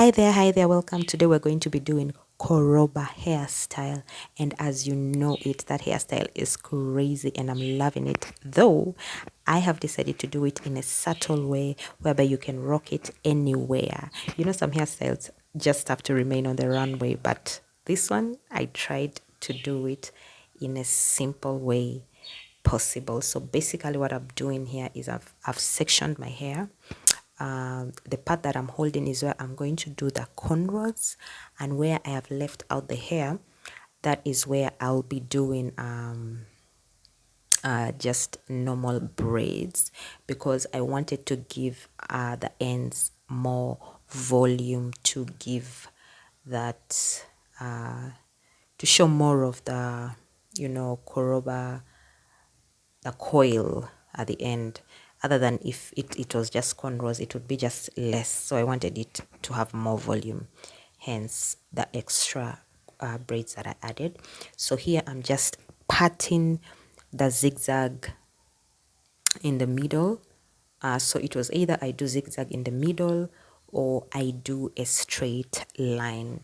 Hi there, welcome. Today we're going to be doing koroba hairstyle, and as you know it, that hairstyle is crazy and I'm loving it. Though I have decided to do it in a subtle way whereby you can rock it anywhere. You know, some hairstyles just have to remain on the runway, but this one I tried to do it in a simple way possible. So basically what I'm doing here is I've sectioned my hair. The part that I'm holding is where I'm going to do the cornrows, and where I have left out the hair, that is where I'll be doing just normal braids, because I wanted to give the ends more volume, to give that to show more of the koroba, the coil at the end. Other than if it was just cornrows, it would be just less. So I wanted it to have more volume, hence the extra braids that I added. So here I'm just patting the zigzag in the middle. So it was either I do zigzag in the middle or I do a straight line.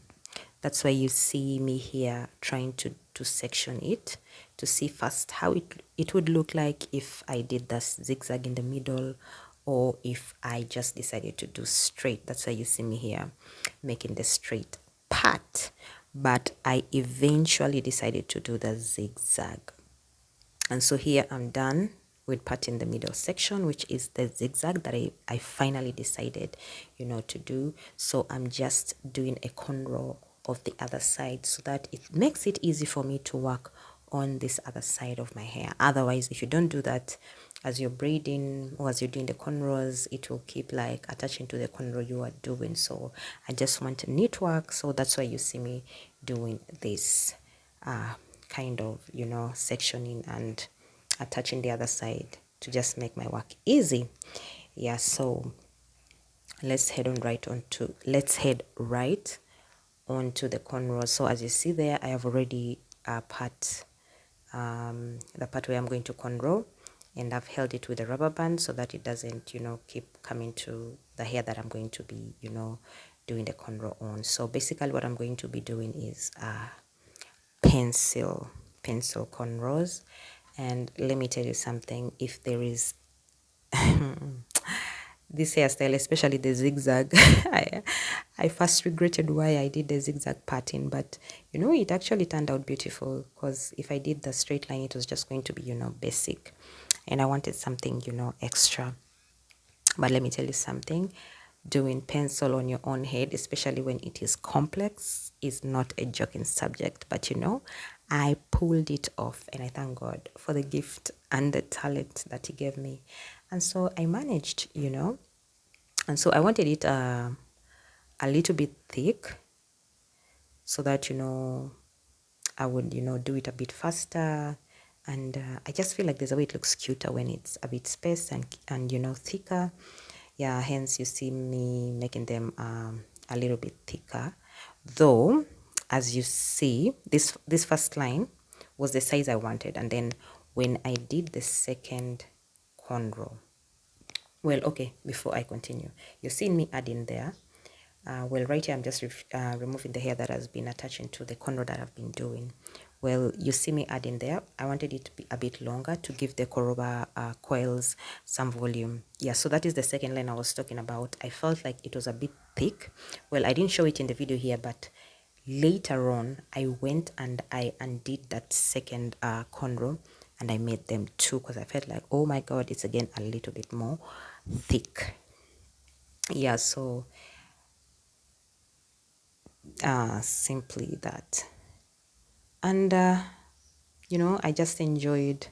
That's why you see me here trying to section it, to see first how it would look like if I did the zigzag in the middle, or if I just decided to do straight. That's why you see me here making the straight part, but I eventually decided to do the zigzag. And so here I'm done with parting the middle section, which is the zigzag that I finally decided, to do. So I'm just doing a cornrow of the other side so that it makes it easy for me to work on this other side of my hair. Otherwise, if you don't do that as you're braiding or as you're doing the cornrows, it will keep like attaching to the cornrow you are doing. So I just want neat work. So that's why you see me doing this kind of sectioning and attaching the other side to just make my work easy. Yeah, so let's head right onto the cornrows. So as you see there, I have already the part where I'm going to cornrow, and I've held it with a rubber band so that it doesn't keep coming to the hair that I'm going to be doing the cornrow on. So basically what I'm going to be doing is pencil cornrows. And let me tell you something, if there is this hairstyle, especially the zigzag, I first regretted why I did the zigzag pattern, but it actually turned out beautiful, because if I did the straight line, it was just going to be basic, and I wanted something extra. But let me tell you something, doing pencil on your own head, especially when it is complex, is not a joking subject. But I pulled it off, and I thank God for the gift and the talent that He gave me. And so I managed, and so I wanted it a little bit thick, so that I would do it a bit faster. And I just feel like there's a way it looks cuter when it's a bit spaced and thicker. Yeah, hence you see me making them a little bit thicker. Though, as you see, this first line was the size I wanted, and then when I did the second cornrow, well, okay, before I continue, you've seen me adding there. Well, right here, I'm just removing the hair that has been attaching to the cornrow that I've been doing. Well, you see me adding there. I wanted it to be a bit longer to give the koroba coils some volume. Yeah, so that is the second line I was talking about. I felt like it was a bit thick. Well, I didn't show it in the video here, but later on, I went and I undid that second cornrow, and I made them two, because I felt like, oh my God, it's again a little bit more thick. Yeah, so simply that. And I just enjoyed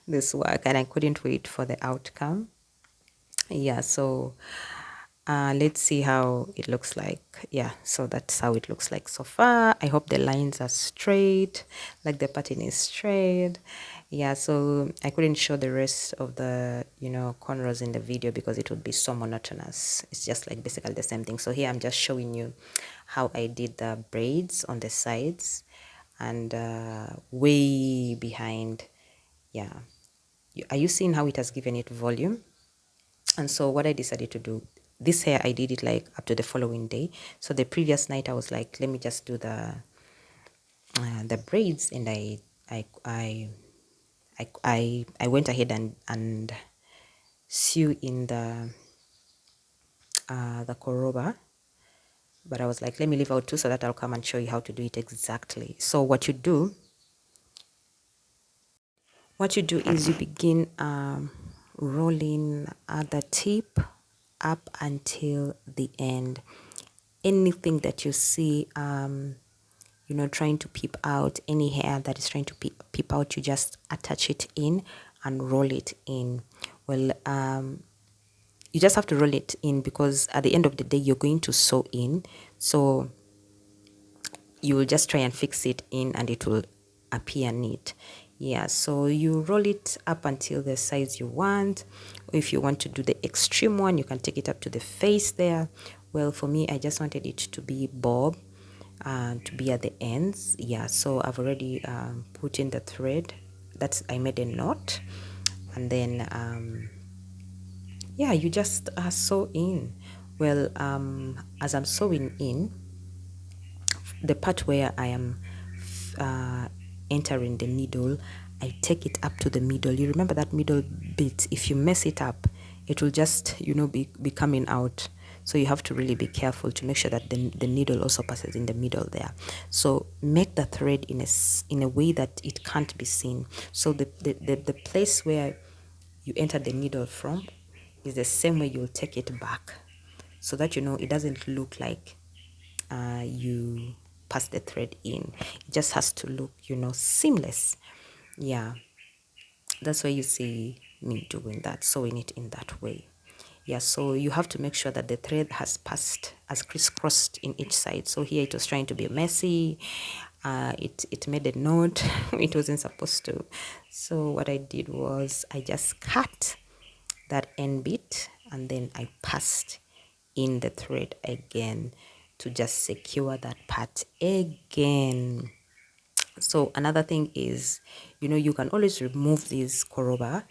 this work, and I couldn't wait for the outcome. Yeah, so let's see how it looks like. Yeah, so that's how it looks like so far. I hope the lines are straight, like the pattern is straight. Yeah, so I couldn't show the rest of the cornrows in the video because it would be so monotonous. It's just like basically the same thing. So here I'm just showing you how I did the braids on the sides, and way behind. Yeah, are you seeing how it has given it volume? And so what I decided to do, this hair I did it like up to the following day. So the previous night I was like, let me just do the braids, and I went ahead and sew in the koroba. But I was like, let me leave out two so that I'll come and show you how to do it exactly. So what you do is you begin rolling the tip up until the end. Anything that you see trying to peep out, any hair that is trying to peep out, you just attach it in and roll it in. Well, you just have to roll it in because at the end of the day you're going to sew in, so you will just try and fix it in and it will appear neat. Yeah, so you roll it up until the size you want, or if you want to do the extreme one, you can take it up to the face there. Well, for me, I just wanted it to be bob and to be at the ends. Yeah, so I've already put in the thread. That's, I made a knot, and then yeah, you just sew in. Well, as I'm sewing in, the part where I am uh, entering the needle, I take it up to the middle. You remember that middle bit? If you mess it up, it will just be coming out. So you have to really be careful to make sure that the needle also passes in the middle there. So make the thread in a way that it can't be seen. So the place where you enter the needle from is the same way you'll take it back, so that it doesn't look like you pass the thread in. It just has to look seamless. Yeah, that's why you see me doing that, sewing it in that way. Yeah, so you have to make sure that the thread has passed, as crisscrossed in each side. So here it was trying to be messy. It made a knot. It wasn't supposed to. So what I did was I just cut that end bit, and then I passed in the thread again to just secure that part again. So another thing is, you can always remove these koroba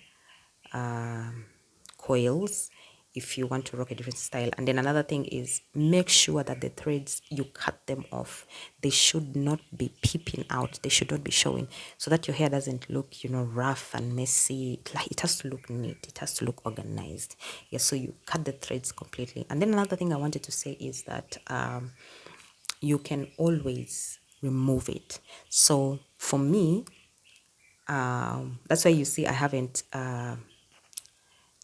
coils if you want to rock a different style. And then another thing is, make sure that the threads, you cut them off. They should not be peeping out. They should not be showing, so that your hair doesn't look rough and messy. Like, it has to look neat, it has to look organized. Yeah, so you cut the threads completely. And then another thing I wanted to say is that you can always remove it. So for me, that's why you see I haven't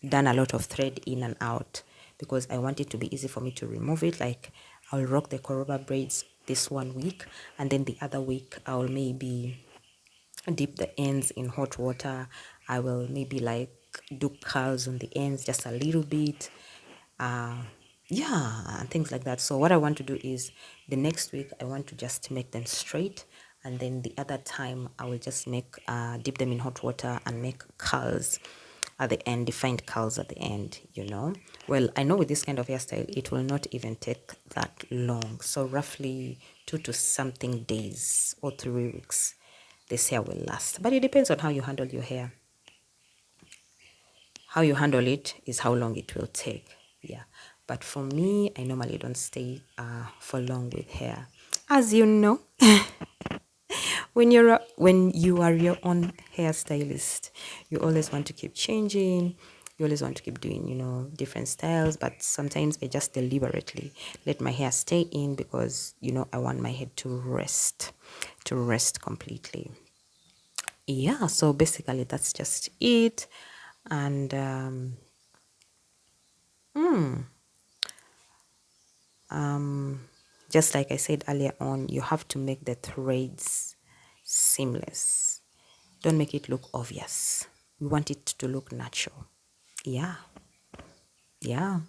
done a lot of thread in and out, because I want it to be easy for me to remove it. Like, I'll rock the koroba braids this 1 week, and then the other week I'll maybe dip the ends in hot water. I will maybe like do curls on the ends just a little bit, yeah, and things like that. So what I want to do is, the next week I want to just make them straight, and then the other time I will just make dip them in hot water and make curls at the end, defined curls at the end. Well, I know with this kind of hairstyle it will not even take that long, so roughly 2 to something days or 3 weeks this hair will last. But it depends on how you handle your hair. How you handle it is how long it will take. Yeah, but for me, I normally don't stay for long with hair, as you know. When you are your own hairstylist, you always want to keep changing. You always want to keep doing different styles. But sometimes I just deliberately let my hair stay in, because I want my head to rest completely. Yeah, so basically that's just it. And just like I said earlier on, you have to make the threads seamless. Don't make it look obvious. We want it to look natural. Yeah. Yeah.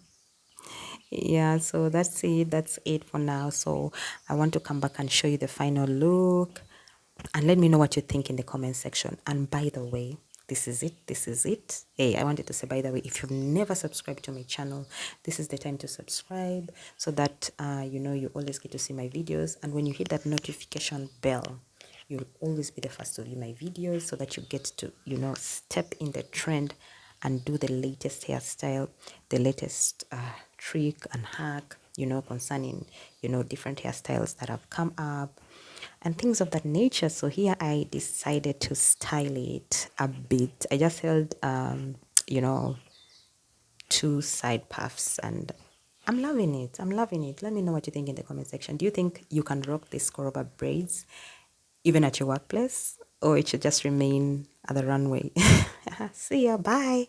Yeah, so that's it for now. So I want to come back and show you the final look, and let me know what you think in the comment section. And by the way, this is it. Hey, I wanted to say, by the way, if you've never subscribed to my channel, this is the time to subscribe, so that you always get to see my videos. And when you hit that notification bell, you'll always be the first to view my videos, so that you get to step in the trend and do the latest hairstyle, the latest trick and hack, concerning, different hairstyles that have come up and things of that nature. So here I decided to style it a bit. I just held, you know, two side puffs, and I'm loving it. I'm loving it. Let me know what you think in the comment section. Do you think you can rock this koroba braids even at your workplace, or it should just remain at the runway? See ya. Bye.